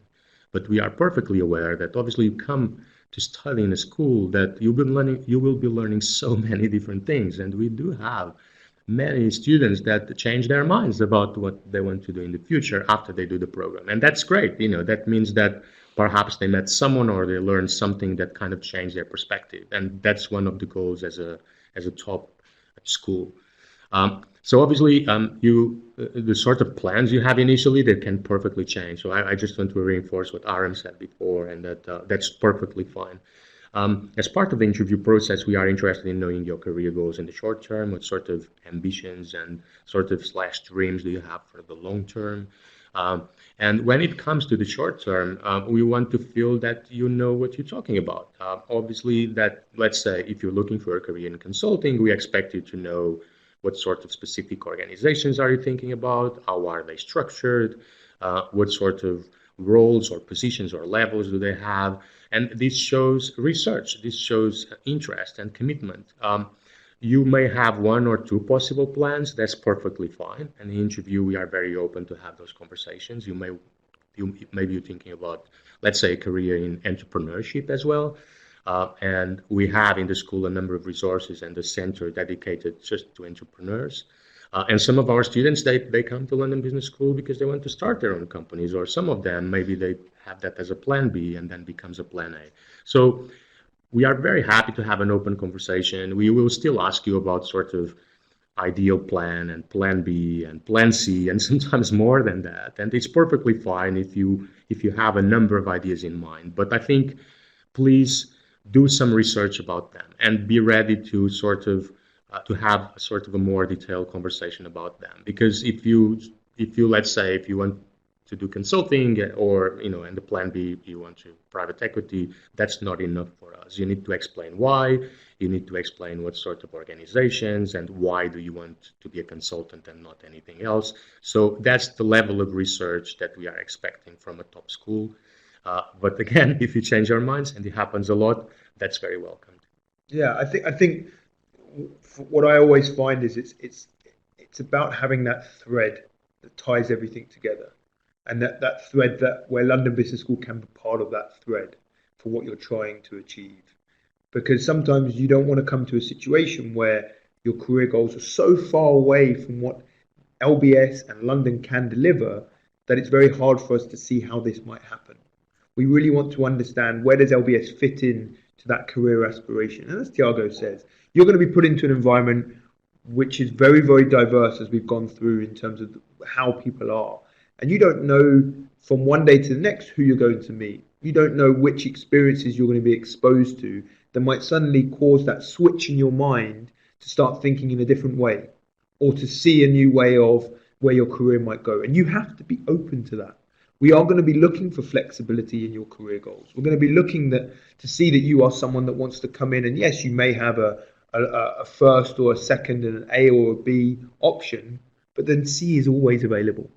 But we are perfectly aware that obviously you come to study in a school that you will be learning so many different things, and we do have many students that change their minds about what they want to do in the future after they do the program. And that's great. That means that perhaps they met someone or they learned something that kind of changed their perspective. And that's one of the goals as a top school. So obviously, the sort of plans you have initially, they can perfectly change. So I just want to reinforce what Aram said before, and that's perfectly fine. As part of the interview process, we are interested in knowing your career goals in the short term, what sort of ambitions and sort of / dreams do you have for the long term. And when it comes to the short term, we want to feel that you know what you're talking about. Obviously, that let's say if you're looking for a career in consulting, we expect you to know what sort of specific organizations are you thinking about, how are they structured, what sort of roles or positions or levels do they have. And this shows research, this shows interest and commitment. You may have one or two possible plans, that's perfectly fine. And in the interview, we are very open to have those conversations. Maybe you're thinking about, let's say, a career in entrepreneurship as well. And we have in the school a number of resources and a center dedicated just to entrepreneurs. And some of our students, they come to London Business School because they want to start their own companies, or some of them, maybe they have that as a plan B and then becomes a plan A. So we are very happy to have an open conversation. We will still ask you about sort of ideal plan and plan B and plan C, and sometimes more than that. And it's perfectly fine if you have a number of ideas in mind. But I think please do some research about them and be ready to sort of to have sort of a more detailed conversation about them. Because if you let's say if you want to do consulting, or and the plan B you want to private equity, that's not enough for us. You need to explain why, you need to explain what sort of organizations and why do you want to be a consultant and not anything else. So that's the level of research that we are expecting from a top school. But again, if you change your minds, and it happens a lot, that's very welcomed. Yeah, I think what I always find is it's about having that thread that ties everything together, and that thread that where London Business School can be part of that thread for what you're trying to achieve. Because sometimes you don't want to come to a situation where your career goals are so far away from what LBS and London can deliver, that it's very hard for us to see how this might happen. We really want to understand, where does LBS fit in to that career aspiration. And as Tiago says, you're going to be put into an environment which is very, very diverse, as we've gone through in terms of how people are. And you don't know from one day to the next who you're going to meet. You don't know which experiences you're going to be exposed to that might suddenly cause that switch in your mind to start thinking in a different way, or to see a new way of where your career might go. And you have to be open to that. We are going to be looking for flexibility in your career goals. We're going to be looking to see that you are someone that wants to come in, and yes, you may have a first or a second and an A or a B option, but then C is always available.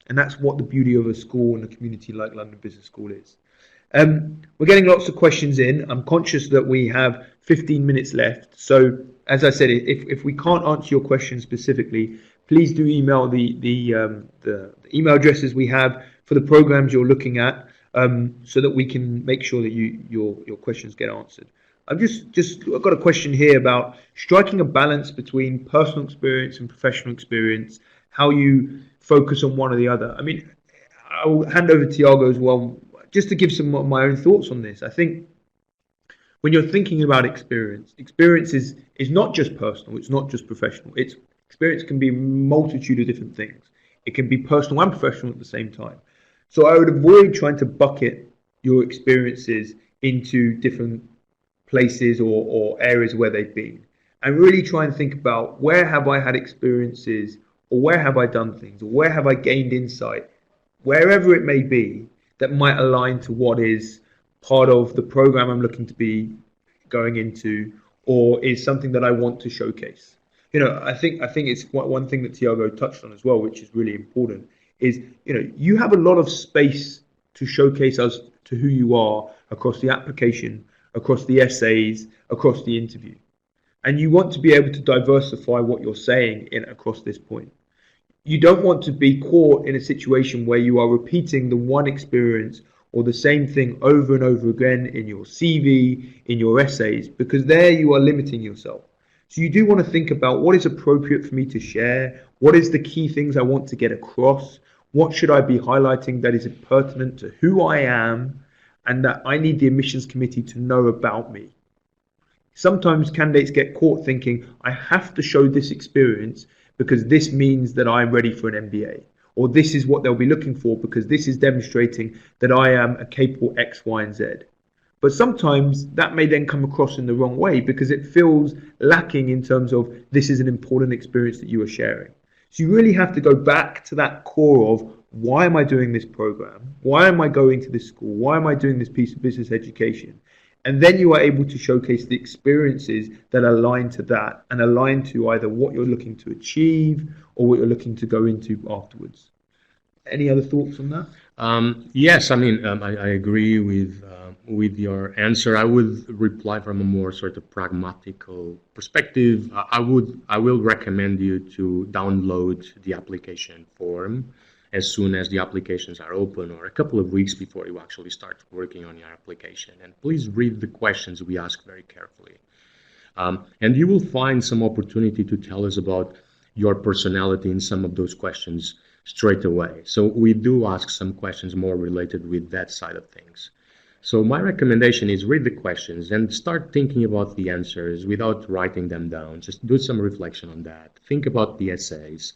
And that's what the beauty of a school and a community like London Business School is. We're getting lots of questions in. I'm conscious that we have 15 minutes left. So, as I said, if we can't answer your question specifically, please do email the email addresses we have for the programs you're looking at, so that we can make sure that your questions get answered. I've got a question here about striking a balance between personal experience and professional experience, how you focus on one or the other. I mean, I'll hand over to Tiago as well, just to give some of my own thoughts on this. I think when you're thinking about experience, experience is not just personal, it's not just professional. Experience can be a multitude of different things. It can be personal and professional at the same time. So I would avoid trying to bucket your experiences into different places or areas where they've been, and really try and think about, where have I had experiences, or where have I done things, or where have I gained insight, wherever it may be, that might align to what is part of the program I'm looking to be going into, or is something that I want to showcase. I think it's one thing that Tiago touched on as well, which is really important, is you have a lot of space to showcase us to who you are across the application, across the essays, across the interview. And you want to be able to diversify what you're saying across this point. You don't want to be caught in a situation where you are repeating the one experience or the same thing over and over again in your CV, in your essays, because there you are limiting yourself. So you do want to think about, what is appropriate for me to share? What is the key things I want to get across? What should I be highlighting that is pertinent to who I am, and that I need the admissions committee to know about me? Sometimes candidates get caught thinking, I have to show this experience because this means that I'm ready for an MBA, or this is what they'll be looking for because this is demonstrating that I am a capable X, Y, and Z. But sometimes that may then come across in the wrong way, because it feels lacking in terms of, this is an important experience that you are sharing. So you really have to go back to that core of, why am I doing this program? Why am I going to this school? Why am I doing this piece of business education? And then you are able to showcase the experiences that align to that, and align to either what you're looking to achieve or what you're looking to go into afterwards. Any other thoughts on that? Yes, I mean, I agree with your answer. I would reply from a more sort of pragmatical perspective. I will recommend you to download the application form as soon as the applications are open, or a couple of weeks before you actually start working on your application. And please read the questions we ask very carefully. And you will find some opportunity to tell us about your personality in some of those questions straight away. So we do ask some questions more related with that side of things. So my recommendation is, read the questions and start thinking about the answers without writing them down. Just do some reflection on that. Think about the essays,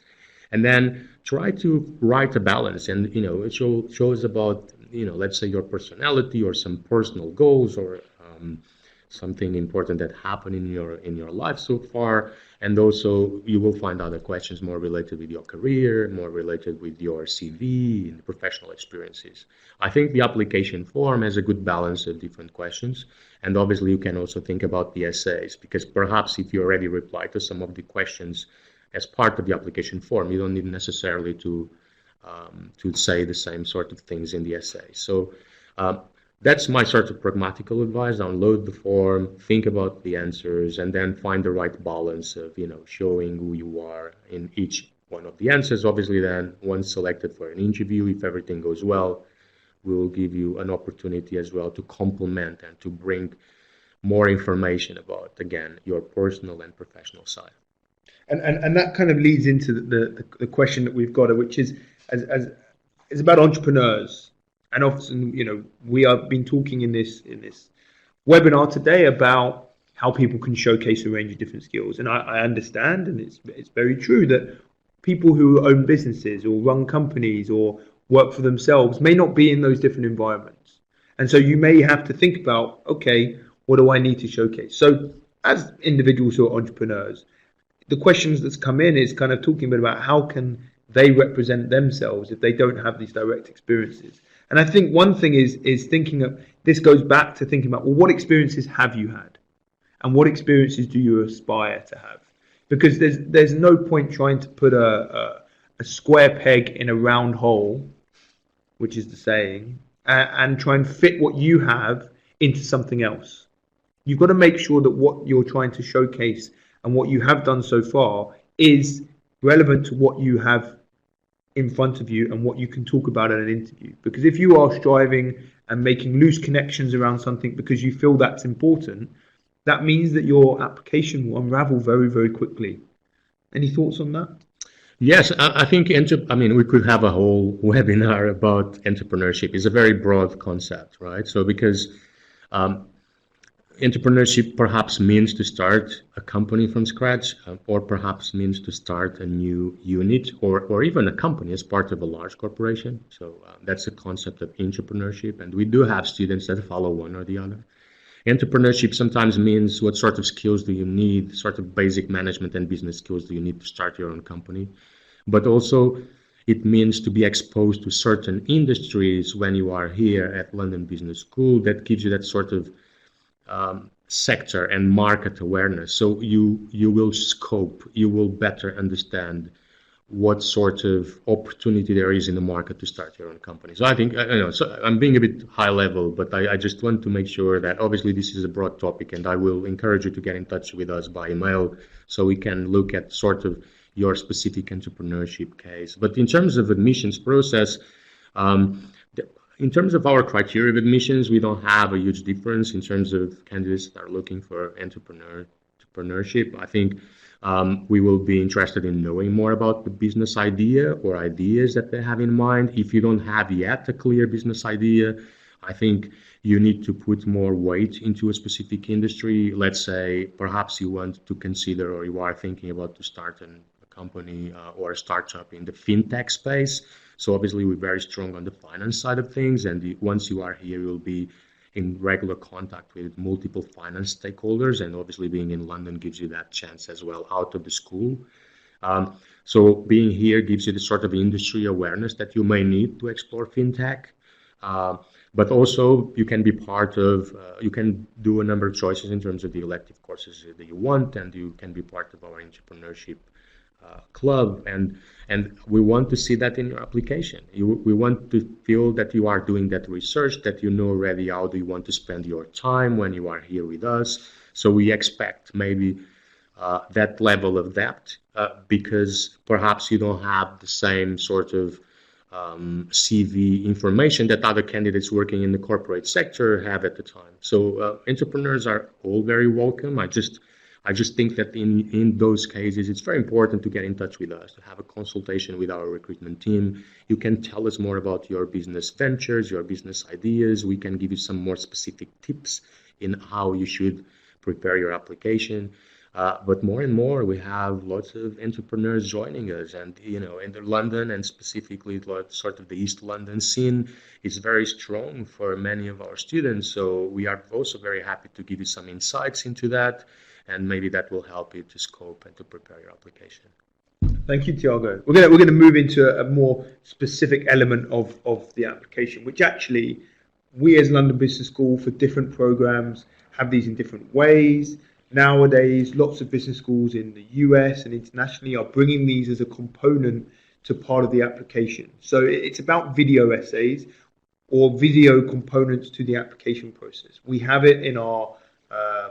and then try to write a balance. And it shows about, let's say, your personality or some personal goals, or something important that happened in your life so far. And also you will find other questions more related with your career, more related with your CV and professional experiences. I think the application form has a good balance of different questions. And obviously you can also think about the essays, because perhaps if you already replied to some of the questions as part of the application form, you don't need necessarily to say the same sort of things in the essay. So that's my sort of pragmatical advice. Download the form, think about the answers, and then find the right balance of, showing who you are in each one of the answers. Obviously, then once selected for an interview, if everything goes well, we will give you an opportunity as well to complement and to bring more information about, again, your personal and professional side. And that kind of leads into the question that we've got, which is as is about entrepreneurs. And often, we have been talking in this webinar today about how people can showcase a range of different skills. And I understand, and it's very true that people who own businesses or run companies or work for themselves may not be in those different environments. And so you may have to think about, okay, what do I need to showcase? So as individuals who are entrepreneurs, the questions that's come in is kind of talking a bit about how can they represent themselves if they don't have these direct experiences. And I think one thing is thinking of this goes back to thinking about, well, what experiences have you had, and what experiences do you aspire to have? Because there's no point trying to put a square peg in a round hole, which is the saying, and try and fit what you have into something else. You've got to make sure that what you're trying to showcase and what you have done so far is relevant to what you have in front of you and what you can talk about in an interview. Because if you are striving and making loose connections around something because you feel that's important, that means that your application will unravel very, very quickly. Any thoughts on that? Yes, I think we could have a whole webinar about entrepreneurship. It's a very broad concept, right? So because entrepreneurship perhaps means to start a company from scratch, or perhaps means to start a new unit, or even a company as part of a large corporation. So that's the concept of entrepreneurship, and we do have students that follow one or the other. Entrepreneurship sometimes means what sort of skills do you need, sort of basic management and business skills do you need to start your own company. But also it means to be exposed to certain industries when you are here at London Business School. That gives you that sort of sector and market awareness. So you will scope, you will better understand what sort of opportunity there is in the market to start your own company. So I think, so I'm being a bit high level, but I just want to make sure that obviously this is a broad topic, and I will encourage you to get in touch with us by email so we can look at sort of your specific entrepreneurship case. But in terms of admissions process, in terms of our criteria of admissions, we don't have a huge difference in terms of candidates that are looking for entrepreneurship. I think we will be interested in knowing more about the business idea or ideas that they have in mind. If you don't have yet a clear business idea, I think you need to put more weight into a specific industry. Let's say perhaps you want to consider, or you are thinking about to start a company or a startup in the fintech space. So obviously we're very strong on the finance side of things, and once you are here, you'll be in regular contact with multiple finance stakeholders, and obviously being in London gives you that chance as well out of the school. So being here gives you the sort of industry awareness that you may need to explore fintech. But also you can be part of, you can do a number of choices in terms of the elective courses that you want, and you can be part of our entrepreneurship club, and we want to see that in your application. We want to feel that you are doing that research, that you know already how do you want to spend your time when you are here with us. So we expect maybe that level of depth because perhaps you don't have the same sort of CV information that other candidates working in the corporate sector have at the time. So entrepreneurs are all very welcome. I just think that in those cases, it's very important to get in touch with us, to have a consultation with our recruitment team. You can tell us more about your business ventures, your business ideas. We can give you some more specific tips in how you should prepare your application. But more and more, we have lots of entrepreneurs joining us, and in London, and specifically sort of the East London scene is very strong for many of our students. So we are also very happy to give you some insights into that, and maybe that will help you to scope and to prepare your application. Thank you, Tiago. We're going to move into a more specific element of the application, which actually we as London Business School for different programs have these in different ways. Nowadays, lots of business schools in the US and internationally are bringing these as a component to part of the application. So it's about video essays or video components to the application process. We have it in our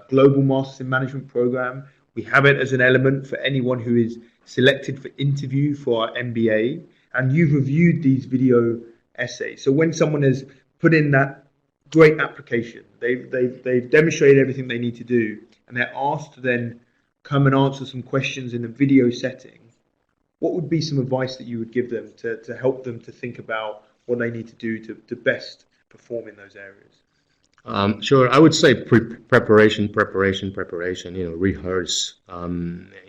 Global Masters in Management program. We have it as an element for anyone who is selected for interview for our MBA, and you've reviewed these video essays. So when someone has put in that great application, they've demonstrated everything they need to do, and they're asked to then come and answer some questions in a video setting, what would be some advice that you would give them to help them to think about what they need to do to best perform in those areas? Sure. I would say preparation. Rehearse.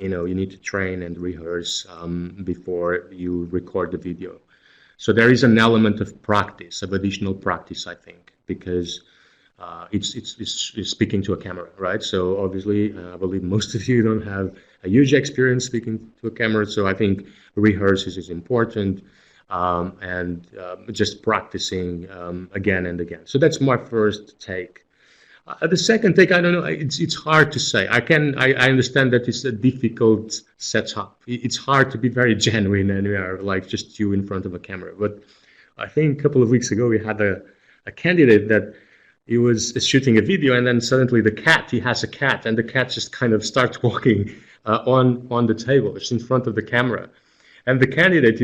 You need to train and rehearse before you record the video. So there is an element of practice, of additional practice, I think, because it's speaking to a camera, right? So obviously, I believe most of you don't have a huge experience speaking to a camera. So I think rehearsals is important. And just practicing again and again. So that's my first take. The second take, I don't know. It's hard to say. I understand that it's a difficult setup. It's hard to be very genuine and we are like just you in front of a camera. But I think a couple of weeks ago we had a candidate that he was shooting a video and then suddenly he has a cat and the cat just kind of starts walking on the table, just in front of the camera. And the candidate,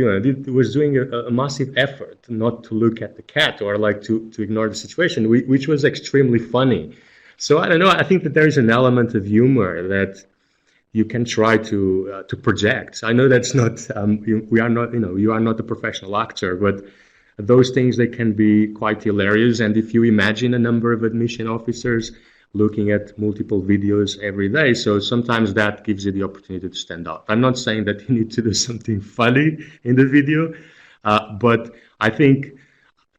was doing a massive effort not to look at the cat or like to ignore the situation, which was extremely funny. So I don't know. I think that there is an element of humor that you can try to project. I know that's not. We are not. You are not a professional actor, but those things they can be quite hilarious. And if you imagine a number of admission officers looking at multiple videos every day. So sometimes that gives you the opportunity to stand out. I'm not saying that you need to do something funny in the video, but I think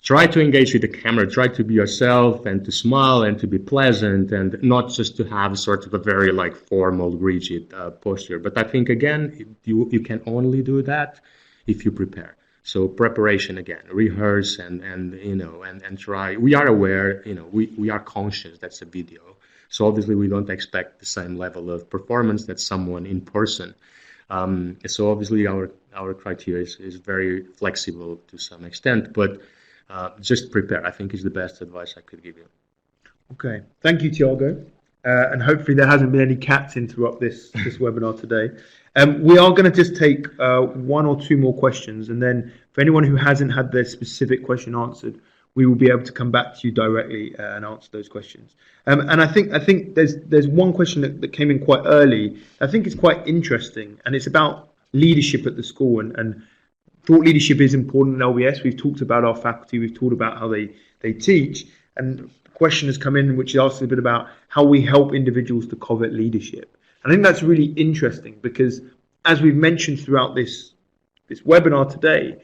try to engage with the camera, try to be yourself and to smile and to be pleasant and not just to have sort of a very like formal, rigid posture. But I think, again, you can only do that if you prepare. So preparation again, rehearse and try. We are aware, we are conscious that's a video. So obviously we don't expect the same level of performance that someone in person. So obviously our criteria is very flexible to some extent, but just prepare, I think, is the best advice I could give you. Okay, thank you, Tiago. And hopefully there hasn't been any cats interrupt this webinar today. We are going to just take one or two more questions, and then for anyone who hasn't had their specific question answered, we will be able to come back to you directly and answer those questions. And I think there's one question that came in quite early. I think it's quite interesting, and it's about leadership at the school. And thought leadership is important in LBS. We've talked about our faculty. We've talked about how they teach. And the question has come in which asks a bit about how we help individuals to covet leadership. I think that's really interesting because, as we've mentioned throughout this webinar today,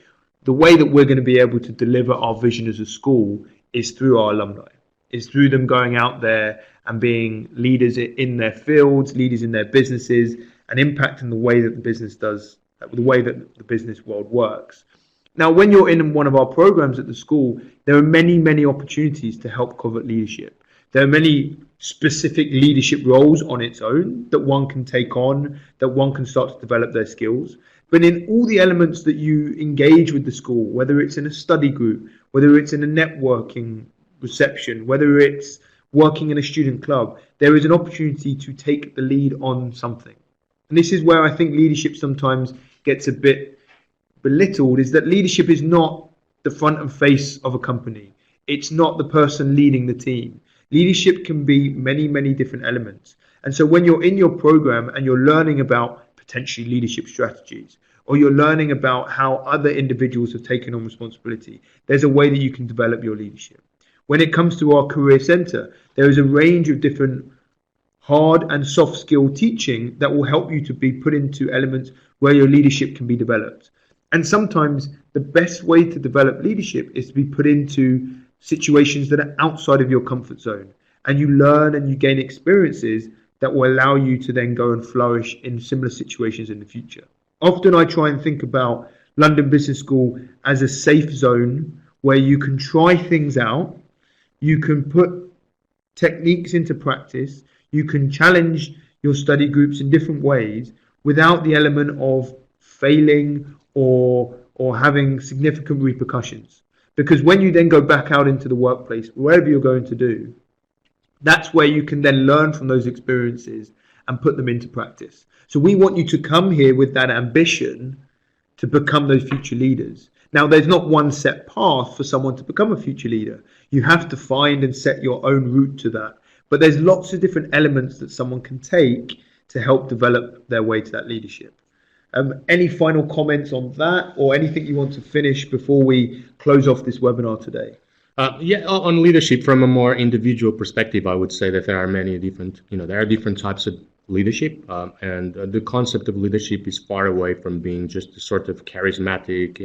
the way that we're going to be able to deliver our vision as a school is through our alumni. It's through them going out there and being leaders in their fields, leaders in their businesses, and impacting the way that the business does, the way that the business world works. Now, when you're in one of our programs at the school, there are many, many opportunities to help covet leadership. There are many specific leadership roles on its own that one can take on, that one can start to develop their skills. But in all the elements that you engage with the school, whether it's in a study group, whether it's in a networking reception, whether it's working in a student club, there is an opportunity to take the lead on something. And this is where I think leadership sometimes gets a bit belittled, is that leadership is not the front and face of a company. It's not the person leading the team. Leadership can be many, many different elements. And so when you're in your program and you're learning about potentially leadership strategies, or you're learning about how other individuals have taken on responsibility, there's a way that you can develop your leadership. When it comes to our career center, there is a range of different hard and soft skill teaching that will help you to be put into elements where your leadership can be developed. And sometimes the best way to develop leadership is to be put into situations that are outside of your comfort zone. And you learn and you gain experiences that will allow you to then go and flourish in similar situations in the future. Often I try and think about London Business School as a safe zone where you can try things out, you can put techniques into practice, you can challenge your study groups in different ways without the element of failing or having significant repercussions. Because when you then go back out into the workplace, wherever you're going to do, that's where you can then learn from those experiences and put them into practice. So we want you to come here with that ambition to become those future leaders. Now, there's not one set path for someone to become a future leader. You have to find and set your own route to that. But there's lots of different elements that someone can take to help develop their way to that leadership. Any final comments on that, or anything you want to finish before we close off this webinar today? Yeah, on leadership from a more individual perspective, I would say that there are many different, there are different types of leadership, and the concept of leadership is far away from being just a sort of charismatic,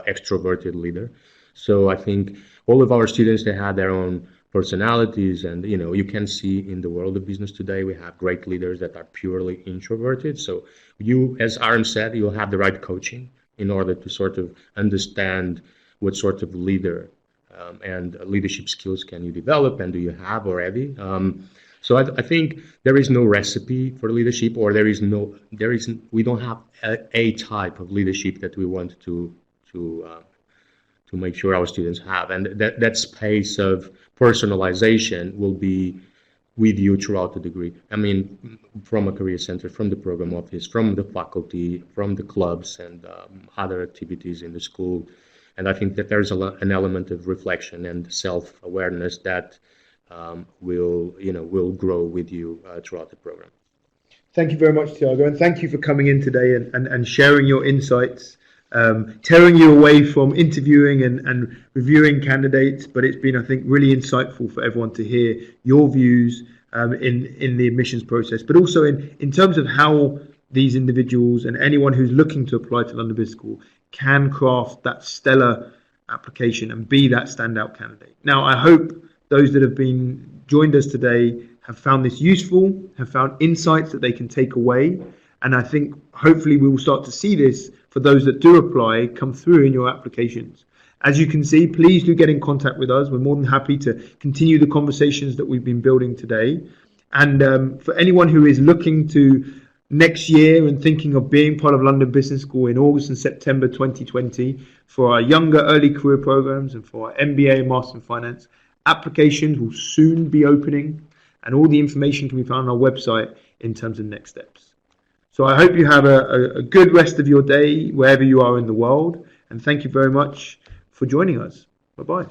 extroverted leader. So I think all of our students, they had their own personalities, and you can see in the world of business today, we have great leaders that are purely introverted. So you, as Aram said, you'll have the right coaching in order to sort of understand what sort of leader and leadership skills can you develop, and do you have already. So I think there is no recipe for leadership, or we don't have a type of leadership that we want to make sure our students have, and that space of personalization will be with you throughout the degree. I mean, from a career center, from the program office, from the faculty, from the clubs, and other activities in the school. And I think that there's an element of reflection and self-awareness that will grow with you throughout the program. Thank you very much, Thiago, and thank you for coming in today and sharing your insights, tearing you away from interviewing and reviewing candidates. But it's been, I think, really insightful for everyone to hear your views in the admissions process, but also in terms of how these individuals and anyone who's looking to apply to London Business School can craft that stellar application and be that standout candidate. Now, I hope those that have been joined us today have found this useful, have found insights that they can take away. And I think hopefully we will start to see this for those that do apply come through in your applications. As you can see, please do get in contact with us. We're more than happy to continue the conversations that we've been building today. And for anyone who is looking to next year and thinking of being part of London Business School in August and September 2020 for our younger early career programs and for our MBA and Master in Finance, applications will soon be opening, and all the information can be found on our website in terms of next steps. So I hope you have a good rest of your day wherever you are in the world, and thank you very much for joining us. Bye-bye.